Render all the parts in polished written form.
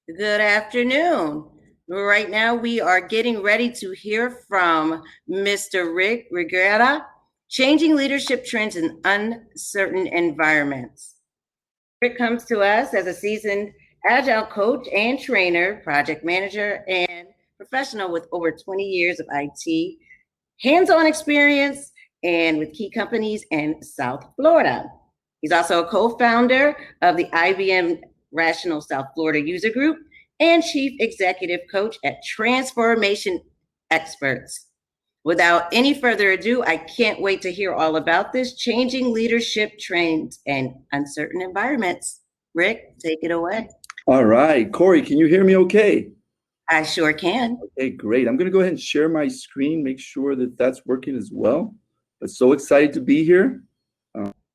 Good afternoon. Right now, we are getting ready to hear from Mr. Regueira, Changing Leadership Trends in Uncertain Environments. Rick comes to us as a seasoned agile coach and trainer, project manager, and professional with over 20 years of IT hands-on experience and with key companies in South Florida. He's also a co-founder of the IBM Rational South Florida User Group and chief executive coach at Transformation Experts. Without any further ado, I can't wait to hear all about this changing leadership trends and uncertain environments. Rick, take it away. All right, Corey, can you hear me okay? I sure can. Okay, great. I'm going to go ahead and share my screen, make sure that that's working as well. But so excited to be here.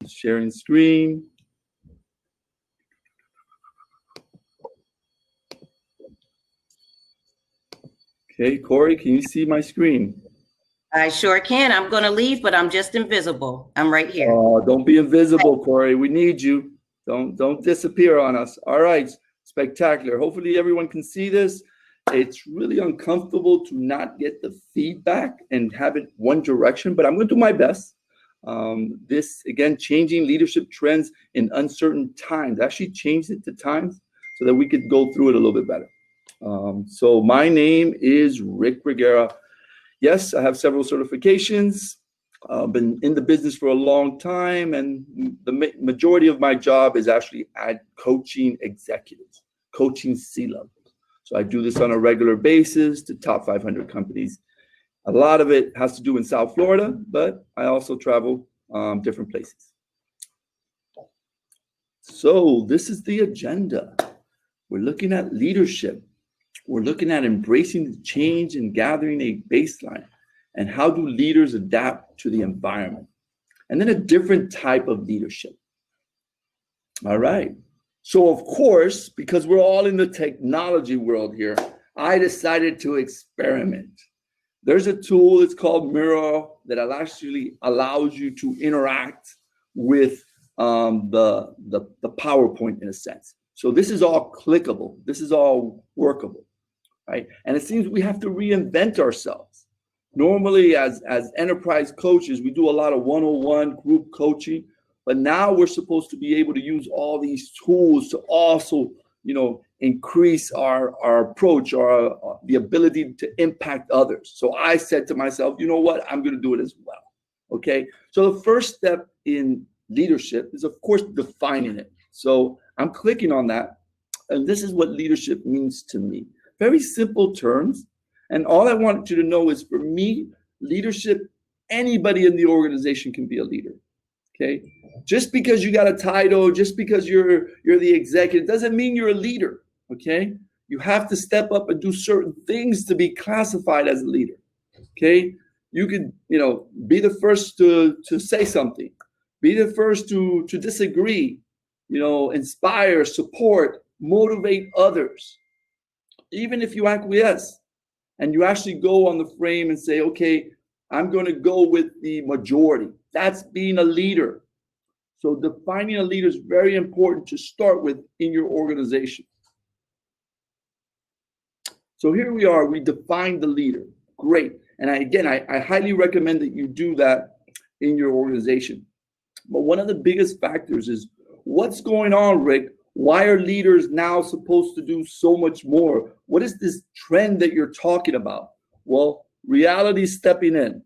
Sharing screen. Okay, Corey, can you see my screen? I sure can. I'm going to leave, but I'm just invisible. I'm right here. Oh, don't be invisible, Corey. We need you. Don't disappear on us. All right, spectacular. Hopefully everyone can see this. It's really uncomfortable to not get the feedback and have it one direction, but I'm going to do my best. This, again, changing leadership trends in uncertain times. Actually changed it to times so that we could go through it a little bit better. So my name is Rick Regueira. Yes, I have several certifications. Been in the business for a long time, and the majority of my job is actually at coaching executives, coaching C-level. So I do this on a regular basis to top 500 companies. A lot of it has to do in South Florida, but I also travel different places. So this is the agenda. We're looking at leadership. We're looking at embracing the change and gathering a baseline. And how do leaders adapt to the environment? And then a different type of leadership. All right. So of course, because we're all in the technology world here, I decided to experiment. There's a tool, it's called Mirror, that actually allows you to interact with the PowerPoint in a sense. So this is all clickable. This is all workable, right? And it seems we have to reinvent ourselves. Normally, as enterprise coaches, we do a lot of one-on-one group coaching, but now we're supposed to be able to use all these tools to also, increase our approach, the ability to impact others. So I said to myself, you know what? I'm going to do it as well. Okay. So the first step in leadership is, of course, defining it. So I'm clicking on that, and this is what leadership means to me. Very simple terms. And all I want you to know is, for me, leadership, anybody in the organization can be a leader. Okay. Just because you got a title, just because you're the executive, doesn't mean you're a leader. Okay. You have to step up and do certain things to be classified as a leader. Okay. You could, be the first to say something, be the first to disagree, inspire, support, motivate others. Even if you acquiesce and you actually go on the frame and say, okay, I'm going to go with the majority. That's being a leader. So defining a leader is very important to start with in your organization. So here we are, we defined the leader. Great. And I highly recommend that you do that in your organization. But one of the biggest factors is, what's going on, Rick? Why are leaders now supposed to do so much more? What is this trend that you're talking about? Well, reality is stepping in.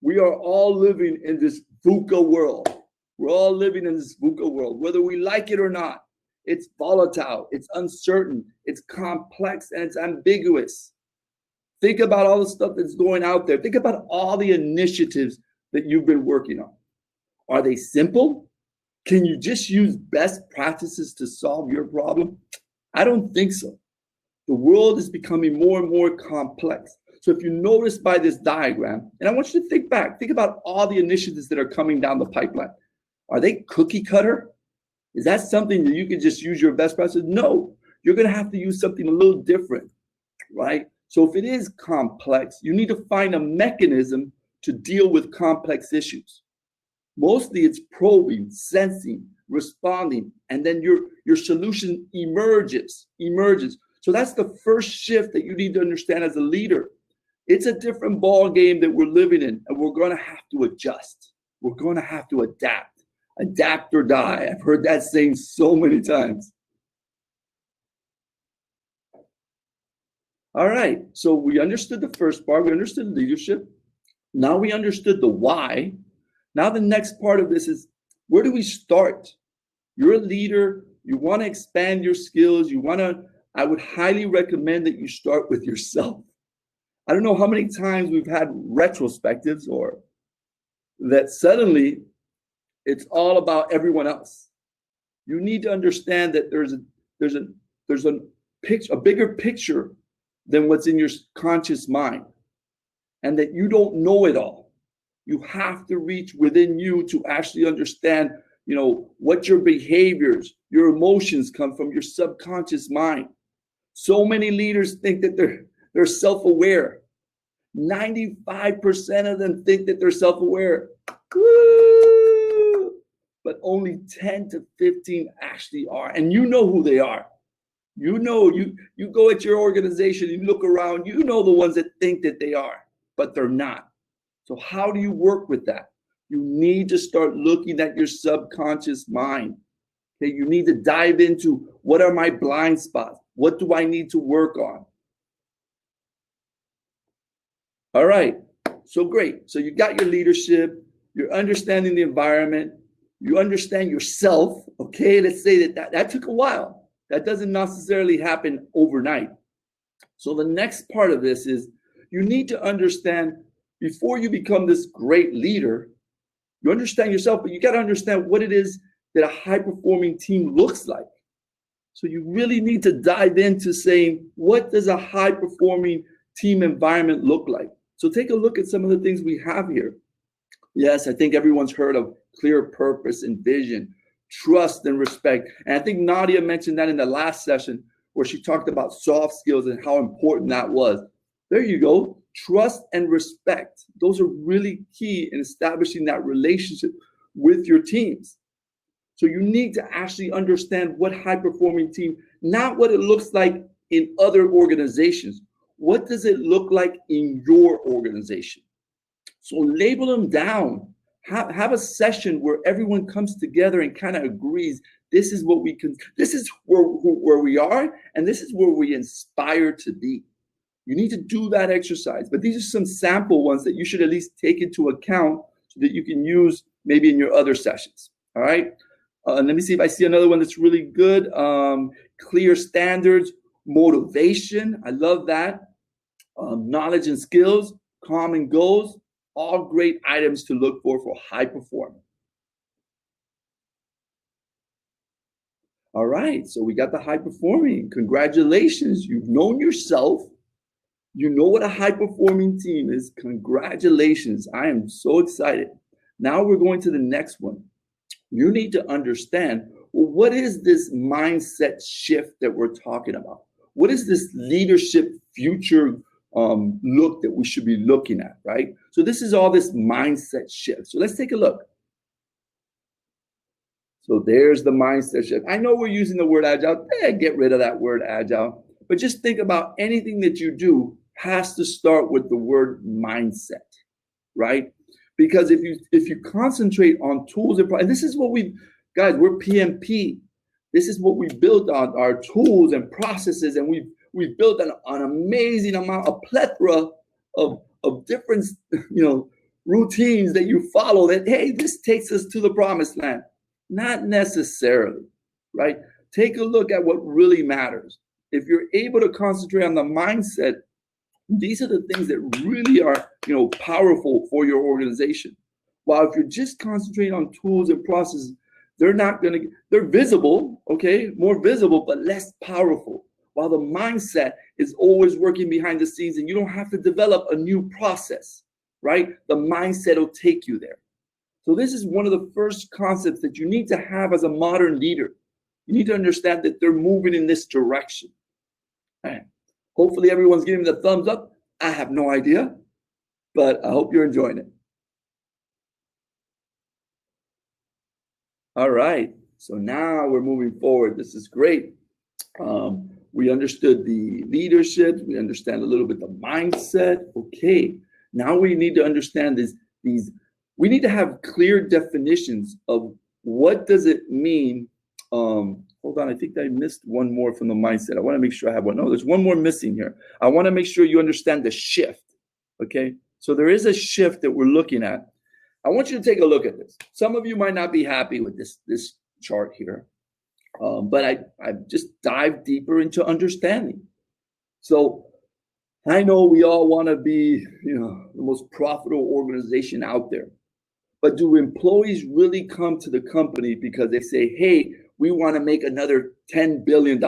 We are all living in this VUCA world. We're all living in this VUCA world, whether we like it or not. It's volatile, it's uncertain, it's complex, and it's ambiguous. Think about all the stuff that's going out there. Think about all the initiatives that you've been working on. Are they simple? Can you just use best practices to solve your problem? I don't think so. The world is becoming more and more complex. So if you notice by this diagram, and I want you to think back, think about all the initiatives that are coming down the pipeline. Are they cookie cutter? Is that something that you can just use your best practices? No, you're going to have to use something a little different, right? So if it is complex, you need to find a mechanism to deal with complex issues. Mostly it's probing, sensing, responding, and then your solution emerges. So that's the first shift that you need to understand as a leader. It's a different ball game that we're living in, and we're going to have to adjust. We're going to have to adapt or die. I've heard that saying so many times. All right, so we understood the first part. We understood leadership. Now we understood the why. Now the next part of this is, where do we start? You're a leader. You want to expand your skills. I would highly recommend that you start with yourself. I don't know how many times we've had retrospectives or that suddenly it's all about everyone else. You need to understand that there's a bigger picture than what's in your conscious mind, and that you don't know it all. You have to reach within you to actually understand, what your behaviors, your emotions come from your subconscious mind. So many leaders think that they're self-aware. 95% of them think that they're self-aware. Woo! But only 10 to 15 actually are. And you know who they are. You go at your organization, you look around, you know the ones that think that they are, but they're not. So how do you work with that? You need to start looking at your subconscious mind. Okay, you need to dive into, what are my blind spots? What do I need to work on? All right, so great. So you got your leadership, you're understanding the environment, you understand yourself. Okay, let's say that took a while. That doesn't necessarily happen overnight. So the next part of this is, you need to understand, before you become this great leader, you understand yourself, but you got to understand what it is that a high-performing team looks like. So you really need to dive into saying, what does a high-performing team environment look like? So take a look at some of the things we have here. Yes, I think everyone's heard of clear purpose and vision, trust and respect. And I think Nadia mentioned that in the last session, where she talked about soft skills and how important that was. There you go. Trust and respect. Those are really key in establishing that relationship with your teams. So you need to actually understand what high-performing team, not what it looks like in other organizations. What does it look like in your organization? So label them down. Have a session where everyone comes together and kind of agrees, this is what we can, this is where we are, and this is where we aspire to be. You need to do that exercise, but these are some sample ones that you should at least take into account so that you can use maybe in your other sessions. All right. And let me see if I see another one that's really good. Clear standards, motivation. I love that. Knowledge and skills, common goals, all great items to look for high performance. All right, so we got the high performing. Congratulations, you've known yourself. You know what a high performing team is. Congratulations, I am so excited. Now we're going to the next one. You need to understand, well, what is this mindset shift that we're talking about? What is this leadership future look that we should be looking at, right? So this is all this mindset shift. So let's take a look. So there's the mindset shift. I know we're using the word agile. Get rid of that word agile. But just think about anything that you do has to start with the word mindset, right? Because if you concentrate on tools and this is what we're PMP. This is what we built on, our tools and processes, and we've built an amazing amount, a plethora of different, routines that you follow that, hey, this takes us to the promised land. Not necessarily, right? Take a look at what really matters. If you're able to concentrate on the mindset, these are the things that really are, powerful for your organization. While if you're just concentrating on tools and processes, they're visible, okay, more visible, but less powerful. While the mindset is always working behind the scenes and you don't have to develop a new process, right? The mindset will take you there. So this is one of the first concepts that you need to have as a modern leader. You need to understand that they're moving in this direction. Right. Hopefully everyone's giving the thumbs up. I have no idea, but I hope you're enjoying it. All right. So now we're moving forward. This is great. We understood the leadership. We understand a little bit the mindset. Okay, now we need to understand these. We need to have clear definitions of what does it mean. Hold on, I think I missed one more from the mindset. I want to make sure I have one. No, there's one more missing here. I want to make sure you understand the shift. Okay, so there is a shift that we're looking at. I want you to take a look at this. Some of you might not be happy with this chart here, but I just dive deeper into understanding. So I know we all want to be, the most profitable organization out there, but do employees really come to the company because they say, hey, we want to make another $10 billion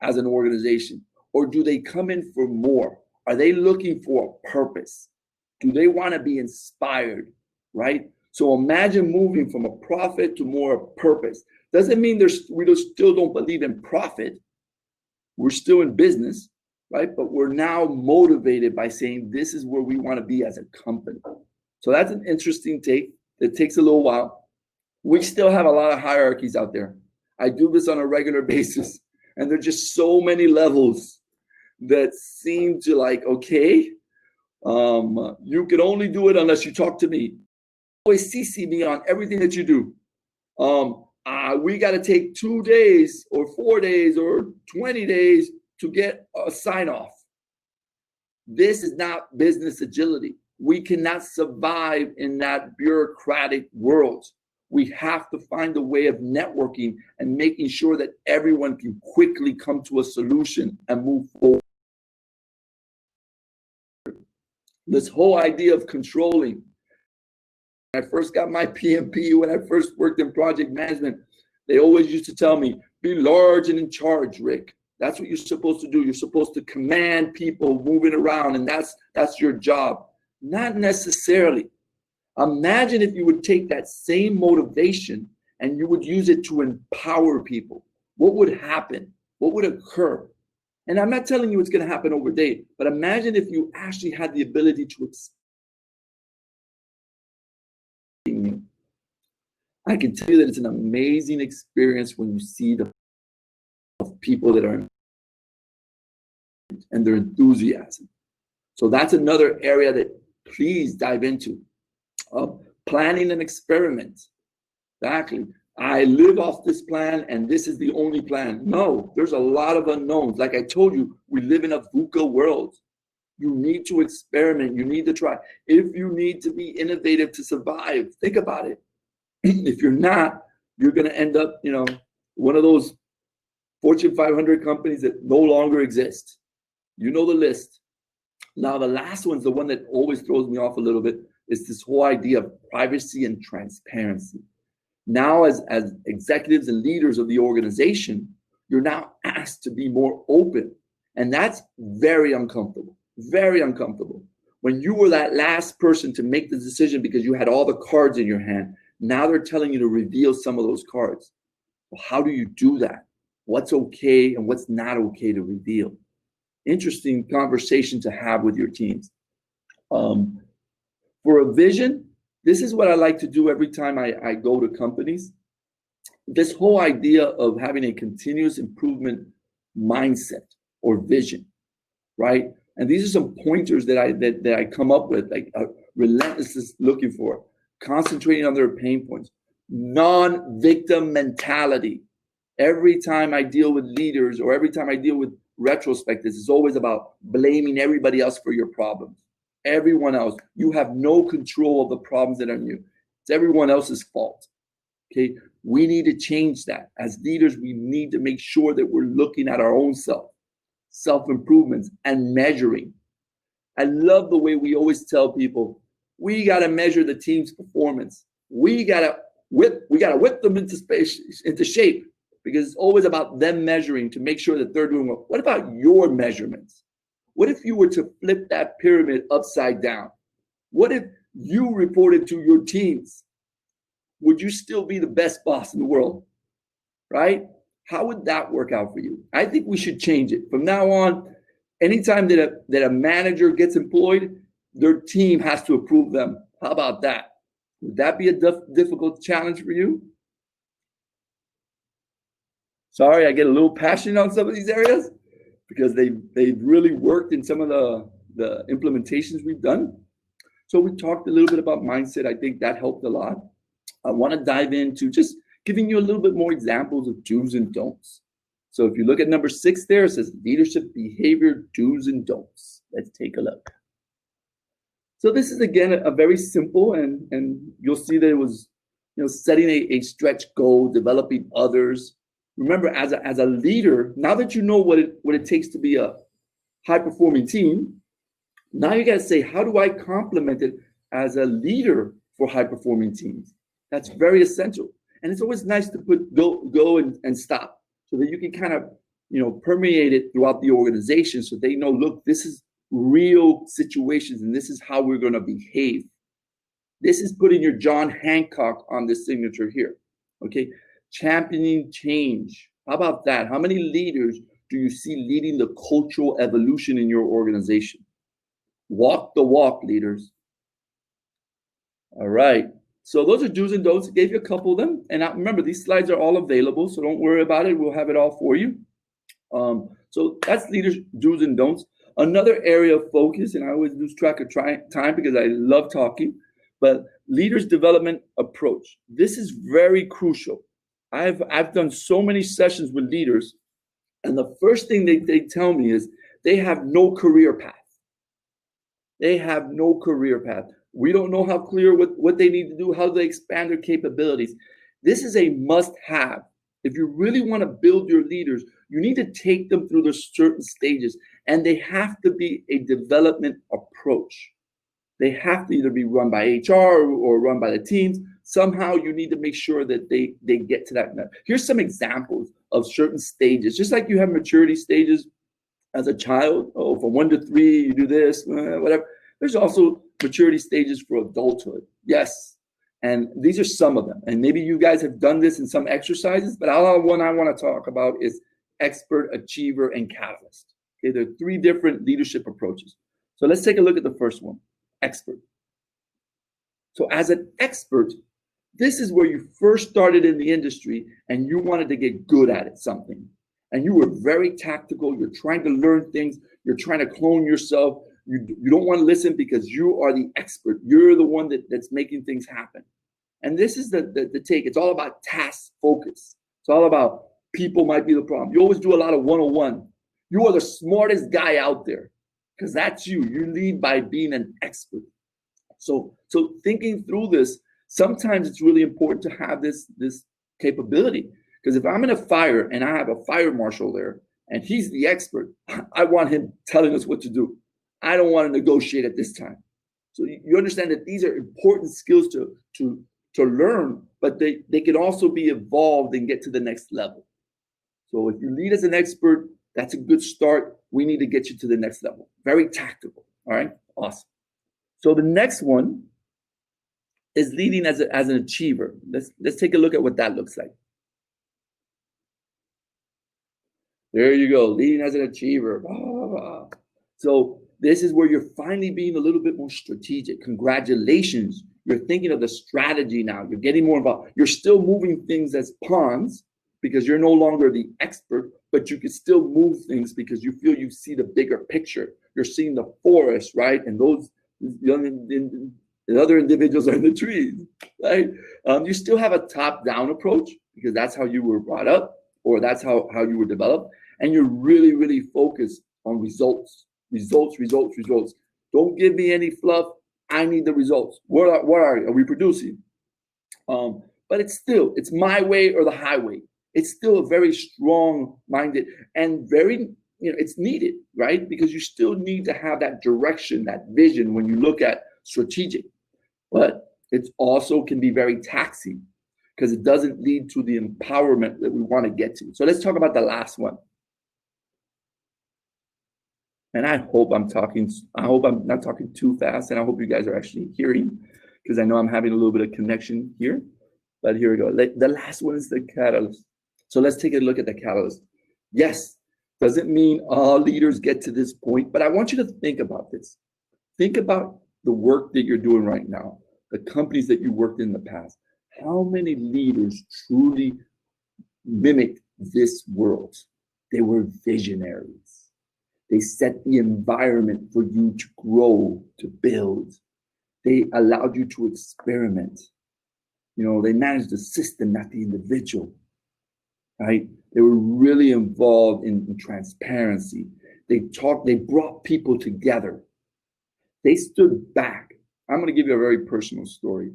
as an organization? Or do they come in for more? Are they looking for a purpose? Do they want to be inspired, right? So imagine moving from a profit to more purpose. Doesn't mean we still don't believe in profit. We're still in business, right? But we're now motivated by saying this is where we want to be as a company. So that's an interesting take. It takes a little while. We still have a lot of hierarchies out there. I do this on a regular basis, and there are just so many levels that seem to okay, you can only do it unless you talk to me. Always CC me on everything that you do. We got to take 2 days or 4 days or 20 days to get a sign off. This is not business agility. We cannot survive in that bureaucratic world. We have to find a way of networking and making sure that everyone can quickly come to a solution and move forward. This whole idea of controlling. When I first got my PMP, when I first worked in project management, they always used to tell me, be large and in charge, Rick. That's what you're supposed to do. You're supposed to command people moving around, and that's your job. Not necessarily. Imagine if you would take that same motivation and you would use it to empower people. What would happen? What would occur? And I'm not telling you it's going to happen overnight, but imagine if you actually had the ability to I can tell you that it's an amazing experience when you see the people that are and their enthusiasm. So that's another area that please dive into. Planning an experiment. Exactly. I live off this plan and this is the only plan. No, there's a lot of unknowns. Like I told you, we live in a VUCA world. You need to experiment. You need to try. If you need to be innovative to survive, think about it. If you're not, you're going to end up, one of those Fortune 500 companies that no longer exist. You know the list. Now, the last one's the one that always throws me off a little bit. Is this whole idea of privacy and transparency. Now, as executives and leaders of the organization, you're now asked to be more open. And that's very uncomfortable, very uncomfortable. When you were that last person to make the decision because you had all the cards in your hand, now they're telling you to reveal some of those cards. Well, how do you do that? What's okay and what's not okay to reveal? Interesting conversation to have with your teams. For a vision, this is what I like to do every time I go to companies. This whole idea of having a continuous improvement mindset or vision, right? And these are some pointers that I come up with, like relentlessness looking for, concentrating on their pain points, non-victim mentality. Every time I deal with leaders or every time I deal with retrospectives, it's always about blaming everybody else for your problems. Everyone else. You have no control of the problems that are in you. It's everyone else's fault. Okay. We need to change that. As leaders, we need to make sure that we're looking at our own self-improvements and measuring. I love the way we always tell people, we got to measure the team's performance. We got to whip them into shape, because it's always about them measuring to make sure that they're doing well. What about your measurements? What if you were to flip that pyramid upside down? What if you reported to your teams? Would you still be the best boss in the world? Right? How would that work out for you? I think we should change it. From now on, anytime that a manager gets employed, their team has to approve them. How about that? Would that be a difficult challenge for you? Sorry, I get a little passionate on some of these areas because they've really worked in some of the implementations we've done. So we talked a little bit about mindset. I think that helped a lot. I want to dive into just giving you a little bit more examples of do's and don'ts. So if you look at number 6 there, it says leadership behavior, do's and don'ts. Let's take a look. So this is, again, a very simple, and you'll see that it was, setting a stretch goal, developing others. Remember, as a leader, now that you know what it takes to be a high-performing team, now you got to say, how do I complement it as a leader for high-performing teams? That's very essential. And it's always nice to go and stop so that you can kind of, permeate it throughout the organization so they know, look, this is real situations and this is how we're going to behave. This is putting your John Hancock on this signature here, okay? Championing change. How about that? How many leaders do you see leading the cultural evolution in your organization? Walk the walk, leaders. All right. So those are do's and don'ts. I gave you a couple of them. And remember, these slides are all available, so don't worry about it. We'll have it all for you. So that's leaders' do's and don'ts. Another area of focus, and I always lose track of time because I love talking, but leaders' development approach. This is very crucial. I've done so many sessions with leaders, and the first thing they tell me is they have no career path. They have no career path. We don't know how clear what they need to do, how they expand their capabilities. This is a must-have. If you really want to build your leaders, you need to take them through the certain stages, and they have to be a development approach. They have to either be run by HR or run by the teams. Somehow you need to make sure that they get to that. Here's some examples of certain stages. Just like you have maturity stages as a child, from 1 to 3, you do this, whatever. There's also maturity stages for adulthood. Yes. And these are some of them. And maybe you guys have done this in some exercises, but one I want to talk about is expert, achiever, and catalyst. Okay, there are 3 different leadership approaches. So let's take a look at the first one, expert. So as an expert, this is where you first started in the industry and you wanted to get good at it, something. And you were very tactical. You're trying to learn things. You're trying to clone yourself. You don't want to listen because you are the expert. You're the one that's making things happen. And this is the take. It's all about task focus. It's all about people might be the problem. You always do a lot of one-on-one. You are the smartest guy out there because that's you. You lead by being an expert. So thinking through this, sometimes it's really important to have this capability. Because if I'm in a fire and I have a fire marshal there and he's the expert, I want him telling us what to do. I don't want to negotiate at this time. So you understand that these are important skills to learn, but they can also be evolved and get to the next level. So if you lead as an expert, that's a good start. We need to get you to the next level. Very tactical. All right, awesome. So the next one is leading as an achiever. Let's take a look at what that looks like. There you go, leading as an achiever. Blah, blah, blah. So this is where you're finally being a little bit more strategic. Congratulations. You're thinking of the strategy now. You're getting more involved. You're still moving things as pawns because you're no longer the expert, but you can still move things because you feel you see the bigger picture. You're seeing the forest, right? And those the other individuals are in the trees, right? You still have a top-down approach because that's how you were brought up or that's how you were developed. And you're really, really focused on results. Results. Don't give me any fluff. I need the results. What are we producing? But it's my way or the highway. It's still a very strong-minded and very, it's needed, right? Because you still need to have that direction, that vision when you look at strategic. But it also can be very taxing because it doesn't lead to the empowerment that we want to get to. So let's talk about the last one. And I hope I'm not talking too fast, and I hope you guys are actually hearing, because I know I'm having a little bit of connection here. But here we go. The last one is the catalyst. So let's take a look at the catalyst. Yes, doesn't mean all leaders get to this point, but I want you to think about this. Think about the work that you're doing right now, the companies that you worked in the past. How many leaders truly mimic this world. They were visionaries. They set the environment for you to grow, to build. They allowed you to experiment. You know, they managed the system, not the individual, right? They were really involved in transparency. They brought people together. They stood back. I'm going to give you a very personal story.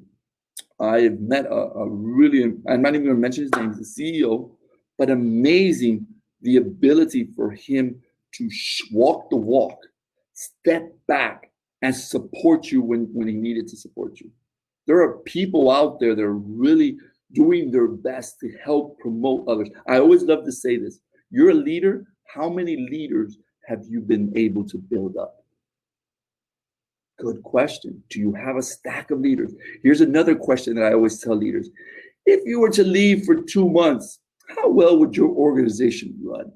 I have met a really, I'm not even going to mention his name, he's the CEO, but amazing the ability for him to walk the walk, step back, and support you when he needed to support you. There are people out there that are really doing their best to help promote others. I always love to say this. You're a leader. How many leaders have you been able to build up? Good question. Do you have a stack of leaders? Here's another question that I always tell leaders. If you were to leave for 2 months, how well would your organization run?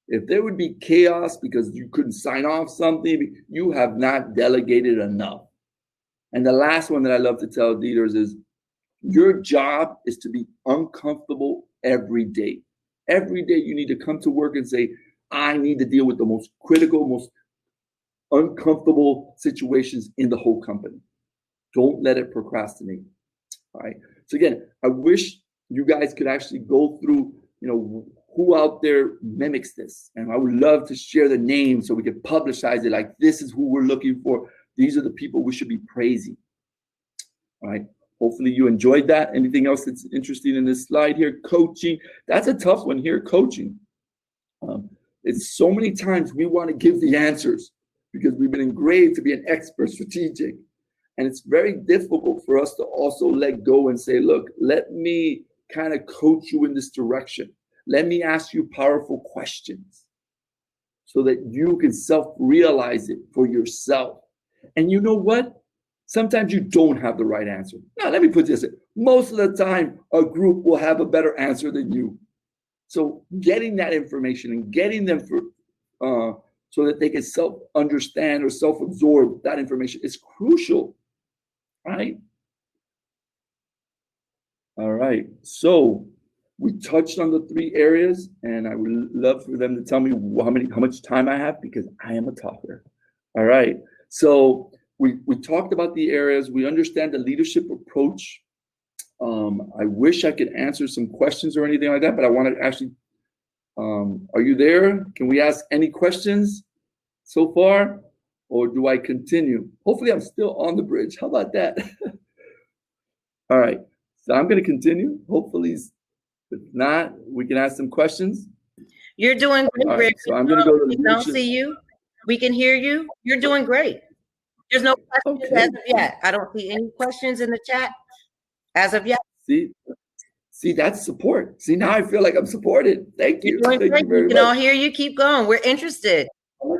If there would be chaos because you couldn't sign off something, you have not delegated enough. And the last one that I love to tell leaders is your job is to be uncomfortable every day. Every day you need to come to work and say, I need to deal with the most critical, most uncomfortable situations in the whole company. Don't let it procrastinate. All right. So again, I wish you guys could actually go through, you know, who out there mimics this. And I would love to share the names so we could publicize it. Like, this is who we're looking for. These are the people we should be praising. All right. Hopefully you enjoyed that. Anything else that's interesting in this slide here? Coaching. That's a tough one here, coaching. It's so many times we want to give the answers because we've been engraved to be an expert strategic. And it's very difficult for us to also let go and say, look, let me kind of coach you in this direction. Let me ask you powerful questions so that you can self-realize it for yourself. And you know what? Sometimes you don't have the right answer. Now, let me put this in. Most of the time, a group will have a better answer than you. So getting that information and getting them so that they can self-understand or self-absorb that information is crucial, right? All right. So we touched on the 3 areas, and I would love for them to tell me how much time I have because I am a talker. All right. So we talked about the areas. We understand the leadership approach. I wish I could answer some questions or anything like that, but I want to actually, are you there? Can we ask any questions so far, or do I continue? Hopefully I'm still on the bridge. How about that? All right, so I'm going to continue. Hopefully, if not, we can ask some questions. You're doing great, Rick. Right, so I'm going to go to we don't see you. We can hear you. You're doing great. There's no questions as of yet. I don't see any questions in the chat as of yet. See, that's support. See, now I feel like I'm supported. Thank you. Thank you very much. We can all hear you. Keep going. We're interested.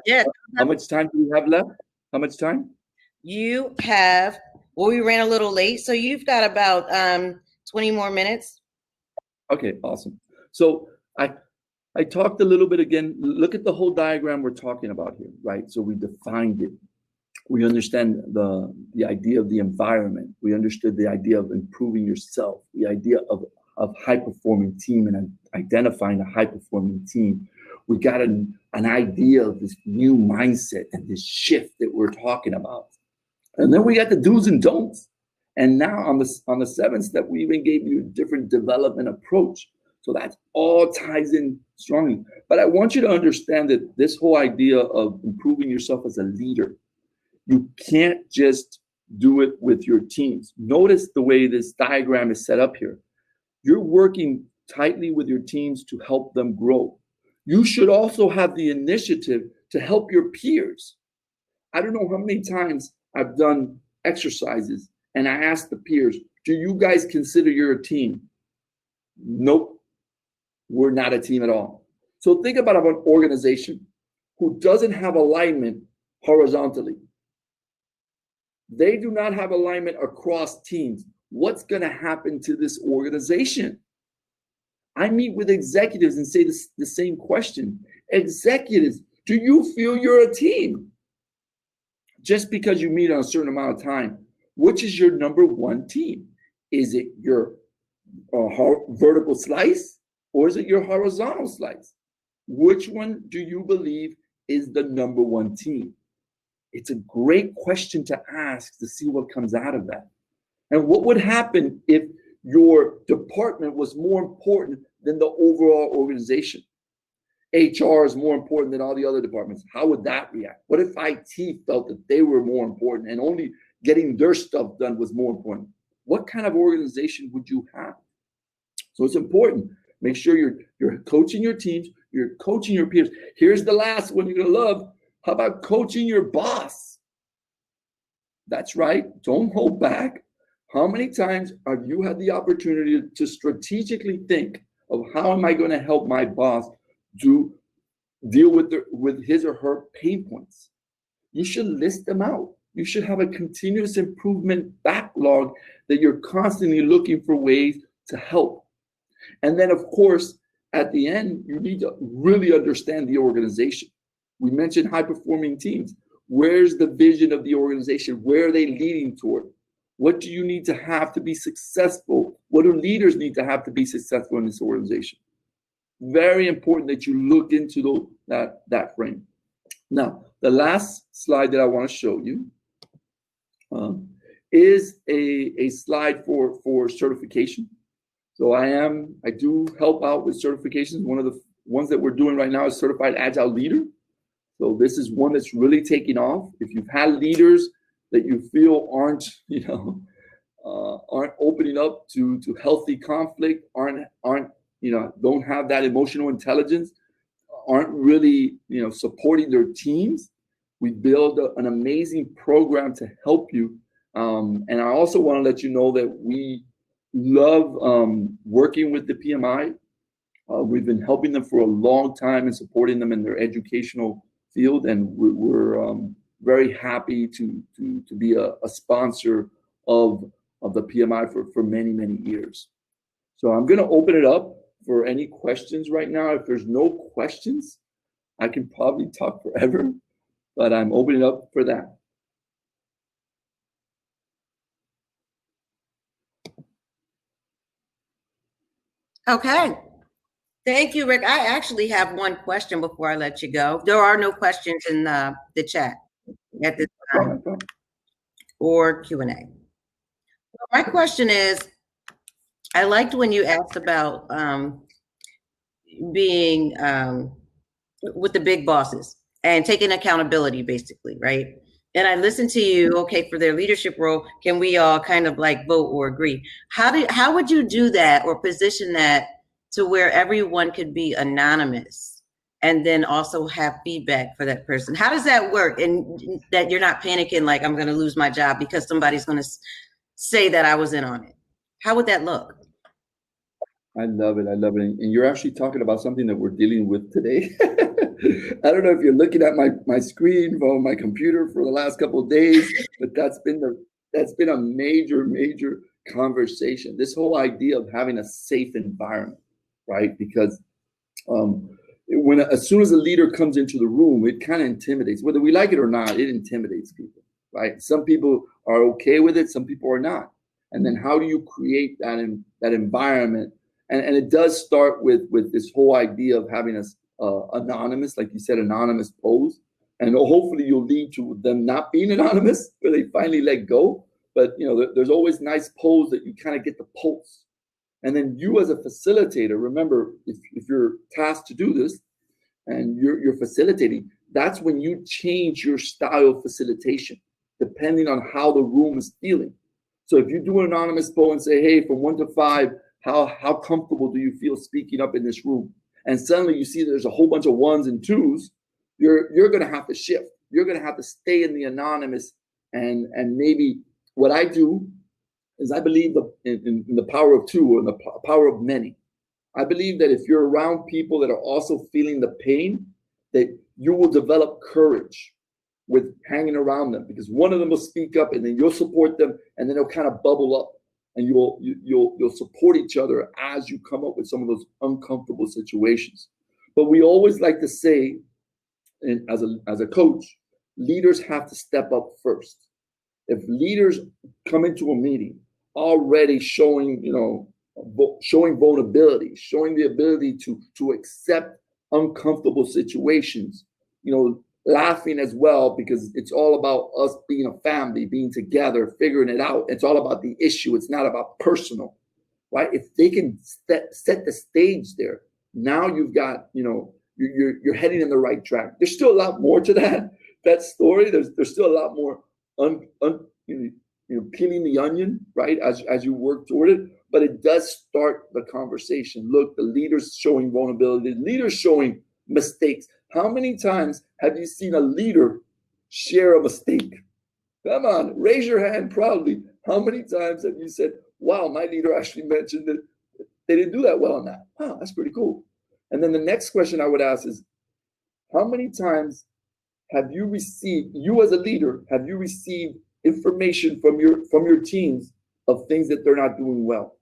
Yeah. How much time do we have left? How much time? You have, well, we ran a little late, so you've got about 20 more minutes. Okay, awesome. So I talked a little bit again. Look at the whole diagram we're talking about here, right? So we defined it. We understand the idea of the environment. We understood the idea of improving yourself, the idea of high-performing team and identifying a high-performing team. We got an idea of this new mindset and this shift that we're talking about. And then we got the do's and don'ts. And now on the 7th step, we even gave you a different development approach. So that all ties in strongly. But I want you to understand that this whole idea of improving yourself as a leader, you can't just do it with your teams. Notice the way this diagram is set up here. You're working tightly with your teams to help them grow. You should also have the initiative to help your peers. I don't know how many times I've done exercises and I asked the peers, do you guys consider you're a team? Nope, we're not a team at all. So think about an organization who doesn't have alignment horizontally. They do not have alignment across teams. What's going to happen to this organization? I meet with executives and say the same question. Executives, do you feel you're a team? Just because you meet on a certain amount of time, which is your number one team? Is it your vertical slice? or is it your horizontal slice? Which one do you believe is the number one team? It's a great question to ask to see what comes out of that. And what would happen if your department was more important than the overall organization? HR is more important than all the other departments. How would that react? What if IT felt that they were more important and only getting their stuff done was more important? What kind of organization would you have? So it's important. Make sure you're coaching your teams, you're coaching your peers. Here's the last one you're gonna love. How about coaching your boss? That's right. Don't hold back. How many times have you had the opportunity to strategically think of how am I going to help my boss deal with his or her pain points? You should list them out. You should have a continuous improvement backlog that you're constantly looking for ways to help. And then, of course, at the end, you need to really understand the organization. We mentioned high-performing teams. Where's the vision of the organization? Where are they leading toward? What do you need to have to be successful? What do leaders need to have to be successful in this organization? Very important that you look into that frame. Now, the last slide that I want to show you is a slide for certification. So I do help out with certifications. One of the ones that we're doing right now is Certified Agile Leader. So this is one that's really taking off. If you've had leaders that you feel aren't opening up to healthy conflict, don't have that emotional intelligence, aren't really supporting their teams, we build an amazing program to help you. And I also want to let you know that we love working with the PMI. We've been helping them for a long time and supporting them in their educational field, and we're very happy to be a sponsor of the PMI for many years. So I'm going to open it up for any questions right now. If there's no questions, I can probably talk forever, but I'm opening up for that. Okay. Thank you, Rick. I actually have one question before I let you go. There are no questions in the chat at this time or Q&A. My question is, I liked when you asked about being with the big bosses and taking accountability, basically, right? And I listened to you, okay, for their leadership role, can we all kind of like vote or agree? How would you do that or position that to where everyone could be anonymous and then also have feedback for that person? How does that work? And that you're not panicking like I'm going to lose my job because somebody's going to say that I was in on it. How would that look? I love it. And you're actually talking about something that we're dealing with today. I don't know if you're looking at my screen from my computer for the last couple of days, but that's been a major conversation. This whole idea of having a safe environment, right? Because as soon as a leader comes into the room, it kind of intimidates. Whether we like it or not, it intimidates people, right? Some people are okay with it, some people are not. And then how do you create that environment? And it does start with this whole idea of having a anonymous, like you said, anonymous polls. And hopefully you'll lead to them not being anonymous, where they finally let go. But there's always nice polls that you kind of get the pulse. And then you as a facilitator, remember, if you're tasked to do this and you're facilitating, that's when you change your style of facilitation, depending on how the room is feeling. So if you do an anonymous poll and say, hey, from 1 to 5, how comfortable do you feel speaking up in this room? And suddenly you see there's a whole bunch of 1s and 2s, you're going to have to shift. You're going to have to stay in the anonymous. And maybe what I do is I believe in the power of 2 or the power of many. I believe that if you're around people that are also feeling the pain, that you will develop courage with hanging around them, because one of them will speak up and then you'll support them, and then they'll kind of bubble up, and you'll support each other as you come up with some of those uncomfortable situations. But we always like to say, and as a coach, leaders have to step up first. If leaders come into a meeting already showing showing vulnerability, showing the ability to accept uncomfortable situations, laughing as well, because it's all about us being a family, being together, figuring it out. It's all about the issue. It's not about personal, right? If they can set the stage there, now you've got, you're heading in the right track. There's still a lot more to that story. There's still a lot more peeling the onion, right? As you work toward it, but it does start the conversation. Look, the leaders showing vulnerability, leaders showing mistakes. How many times have you seen a leader share a mistake? Come on, raise your hand proudly. How many times have you said, wow, my leader actually mentioned that they didn't do that well on that? Wow, that's pretty cool. And then the next question I would ask is, how many times have you received, you as a leader, have you received information from your teams of things that they're not doing well?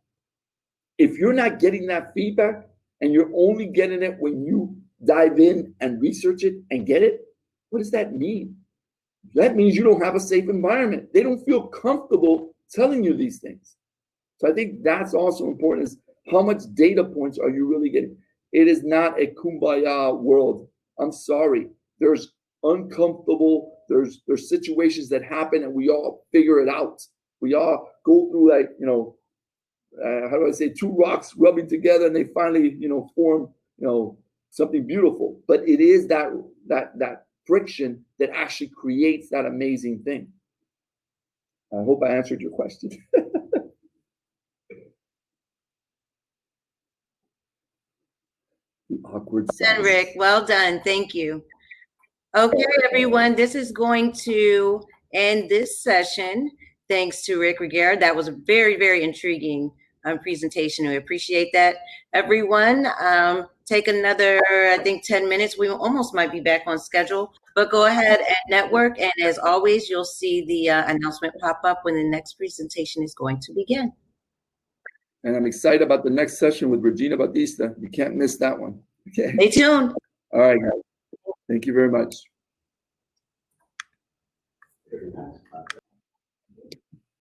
If you're not getting that feedback and you're only getting it when you dive in and research it and get it, what does that mean? That means you don't have a safe environment. They don't feel comfortable telling you these things. So I think that's also important, is how much data points are you really getting? It is not a kumbaya world. I'm sorry. There's uncomfortable, there's situations that happen and we all figure it out. We all go through, like, how do I say, two rocks rubbing together and they finally, form, something beautiful. But it is that friction that actually creates that amazing thing. I hope I answered your question. The awkward Well done, Rick. Well done. Thank you. Okay, everyone, this is going to end this session. Thanks to Rick Regueira. That was a very, very intriguing presentation. We appreciate that. Everyone, take another, I think, 10 minutes. We almost might be back on schedule, but go ahead and network. And as always, you'll see the announcement pop up when the next presentation is going to begin. And I'm excited about the next session with Regina Batista. You can't miss that one. Okay. Stay tuned. All right, guys. Thank you very much.